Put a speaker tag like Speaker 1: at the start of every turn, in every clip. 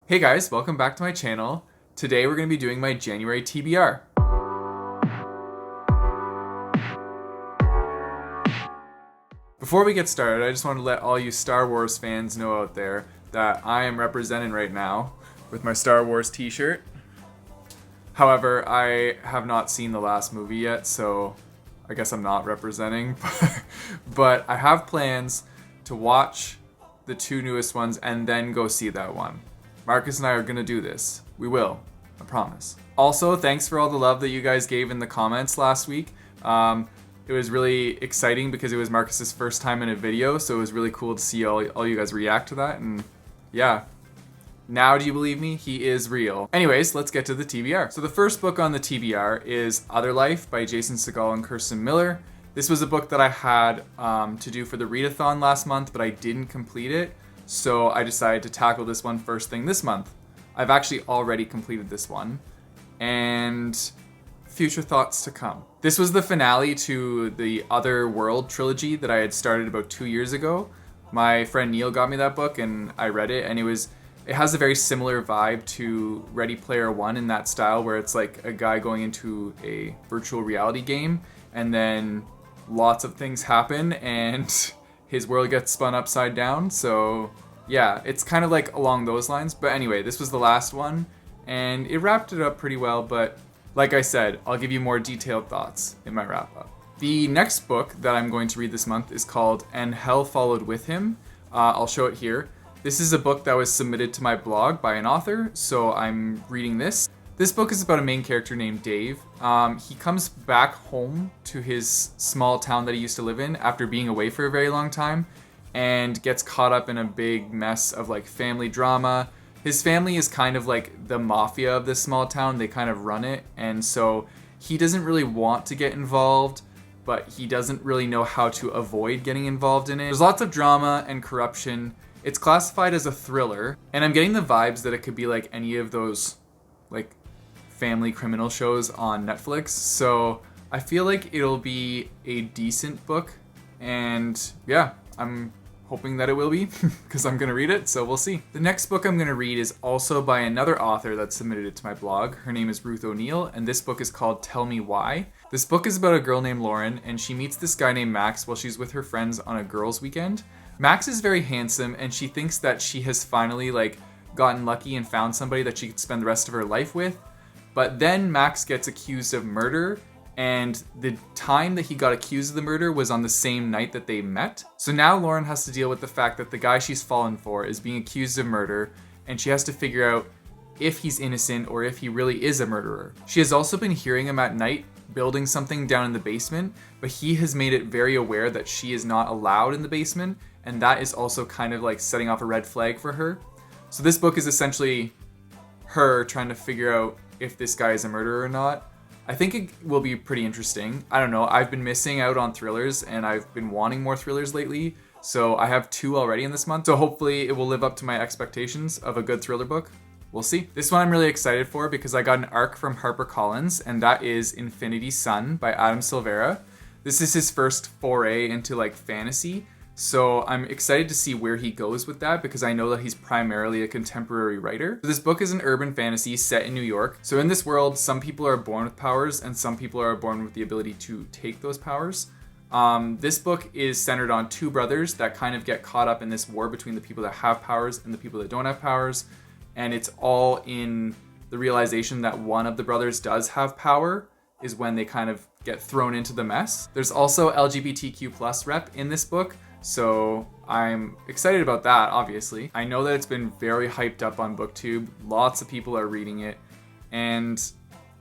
Speaker 1: Hey guys, welcome back to my channel. Today we're going to be doing my January TBR. Before we get started, I just want to let all you Star Wars fans know out there that I am representing right now with my Star Wars t-shirt. However, I have not seen the last movie yet, so I guess I'm not representing. But I have plans to watch the two newest ones and then go see that one. Marcus and I are going to do this. We will. I promise. Also, thanks for all the love that you guys gave in the comments last week. It was really exciting because it was Marcus's first time in a video, so it was really cool to see all you guys react to that. And yeah, now do you believe me? He is real. Anyways, let's get to the TBR. So the first book on the TBR is Other Life by Jason Segel and Kirsten Miller. This was a book that I had to do for the readathon last month, but I didn't complete it. So I decided to tackle this one first thing this month. I've actually already completed this one, and future thoughts to come. This was the finale to the Other World trilogy that I had started about 2 years ago. My friend Neil got me that book and I read it, and it has a very similar vibe to Ready Player One in that style, where it's like a guy going into a virtual reality game and then lots of things happen and his world gets spun upside down. So yeah, it's kind of like along those lines. But anyway, this was the last one and it wrapped it up pretty well. But like I said, I'll give you more detailed thoughts in my wrap up. The next book that I'm going to read this month is called And Hell Followed With Him. I'll show it here. This is a book that was submitted to my blog by an author, so I'm reading this. This book is about a main character named Dave. He comes back home to his small town that he used to live in after being away for a very long time and gets caught up in a big mess of like family drama. His family is kind of like the mafia of this small town. They kind of run it, and so he doesn't really want to get involved, but he doesn't really know how to avoid getting involved in it. There's lots of drama and corruption. It's classified as a thriller, and I'm getting the vibes that it could be like any of those like family criminal shows on Netflix. So I feel like it'll be a decent book, and yeah, I'm hoping that it will be because I'm gonna read it, so we'll see. The next book I'm gonna read is also by another author that submitted it to my blog. Her name is Ruth O'Neill, and this book is called Tell Me Why. This book is about a girl named Lauren, and she meets this guy named Max while she's with her friends on a girls' weekend. Max is very handsome, and she thinks that she has finally like gotten lucky and found somebody that she could spend the rest of her life with. But then Max gets accused of murder, and the time that he got accused of the murder was on the same night that they met. So now Lauren has to deal with the fact that the guy she's fallen for is being accused of murder, and she has to figure out if he's innocent or if he really is a murderer. She has also been hearing him at night building something down in the basement, but he has made it very aware that she is not allowed in the basement, and that is also kind of like setting off a red flag for her. So this book is essentially her trying to figure out if this guy is a murderer or not. I think it will be pretty interesting. I don't know, I've been missing out on thrillers and I've been wanting more thrillers lately, so I have 2 already in this month, so hopefully it will live up to my expectations of a good thriller book. We'll see. This one I'm really excited for because I got an arc from HarperCollins, and that is Infinity Sun by Adam Silvera. This is his first foray into like fantasy, so I'm excited to see where he goes with that because I know that he's primarily a contemporary writer. This book is an urban fantasy set in New York. So in this world, some people are born with powers and some people are born with the ability to take those powers. This book is centered on 2 brothers that kind of get caught up in this war between the people that have powers and the people that don't have powers. And it's all in the realization that one of the brothers does have power is when they kind of get thrown into the mess. There's also LGBTQ+ rep in this book, so I'm excited about that, obviously. I know that it's been very hyped up on BookTube. Lots of people are reading it, and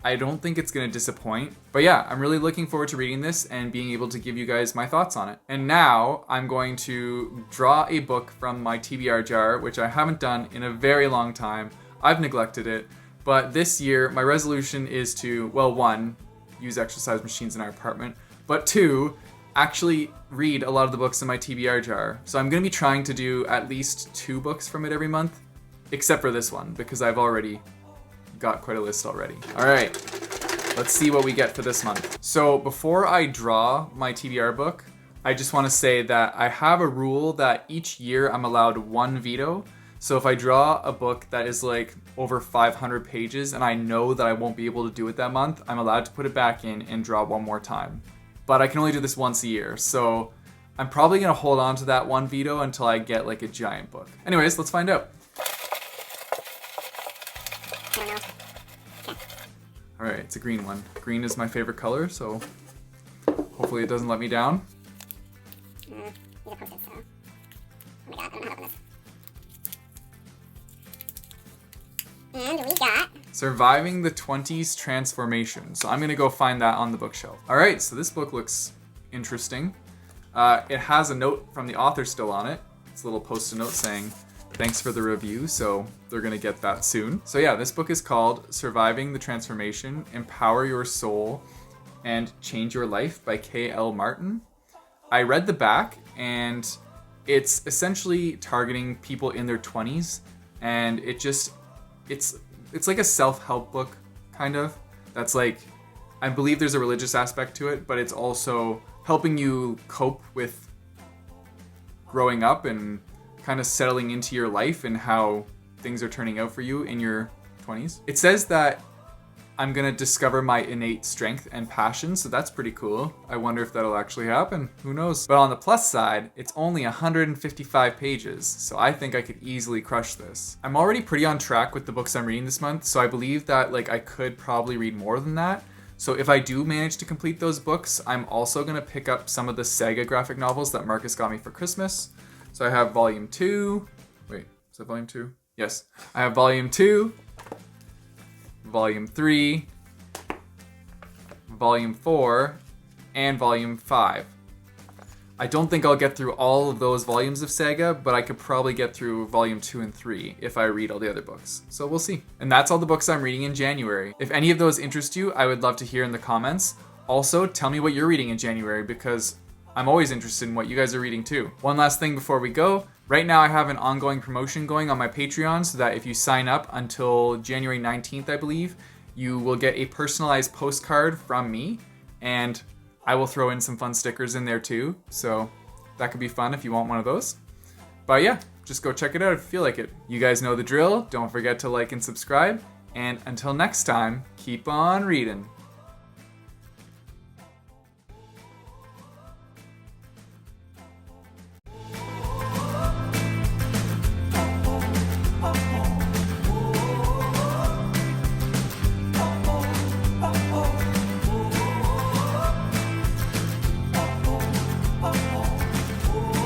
Speaker 1: I don't think it's gonna disappoint. But yeah, I'm really looking forward to reading this and being able to give you guys my thoughts on it. And now I'm going to draw a book from my TBR jar, which I haven't done in a very long time. I've neglected it, but this year my resolution is to, well, 1, use exercise machines in our apartment, but 2, actually read a lot of the books in my TBR jar. So I'm gonna be trying to do at least 2 books from it every month, except for this one, because I've already got quite a list already. All right, let's see what we get for this month. So before I draw my TBR book, I just wanna say that I have a rule that each year I'm allowed 1 veto. So if I draw a book that is like over 500 pages and I know that I won't be able to do it that month, I'm allowed to put it back in and draw one more time. But I can only do this once a year, so I'm probably gonna hold on to that one veto until I get like a giant book. Anyways, let's find out. All right, it's a green one. Green is my favorite color, so hopefully it doesn't let me down.
Speaker 2: Oh my god, I don't know how to open this. And we got
Speaker 1: Surviving the 20s Transformation. So I'm gonna go find that on the bookshelf. All right, so this book looks interesting. It has a note from the author still on it. It's a little post-it note saying, thanks for the review, so they're gonna get that soon. So yeah, this book is called Surviving the Transformation, Empower Your Soul and Change Your Life by K.L. Martin. I read the back, and it's essentially targeting people in their 20s, and it's like a self-help book, kind of. That's like, I believe there's a religious aspect to it, but it's also helping you cope with growing up and kind of settling into your life and how things are turning out for you in your 20s. It says that I'm gonna discover my innate strength and passion, so that's pretty cool. I wonder if that'll actually happen. Who knows? But on the plus side, it's only 155 pages, so I think I could easily crush this. I'm already pretty on track with the books I'm reading this month, so I believe that like I could probably read more than that. So if I do manage to complete those books, I'm also gonna pick up some of the Saga graphic novels that Marcus got me for Christmas. So I have volume 2. Wait, is that volume 2? Yes. I have volume 2. Volume 3, Volume 4, and Volume 5. I don't think I'll get through all of those volumes of Saga, but I could probably get through Volume 2 and 3 if I read all the other books. So we'll see. And that's all the books I'm reading in January. If any of those interest you, I would love to hear in the comments. Also, tell me what you're reading in January, because I'm always interested in what you guys are reading too. One last thing before we go. Right now I have an ongoing promotion going on my Patreon, so that if you sign up until January 19th, I believe, you will get a personalized postcard from me, and I will throw in some fun stickers in there too, so that could be fun if you want one of those. But yeah, just go check it out if you feel like it. You guys know the drill. Don't forget to like and subscribe, and until next time, keep on reading.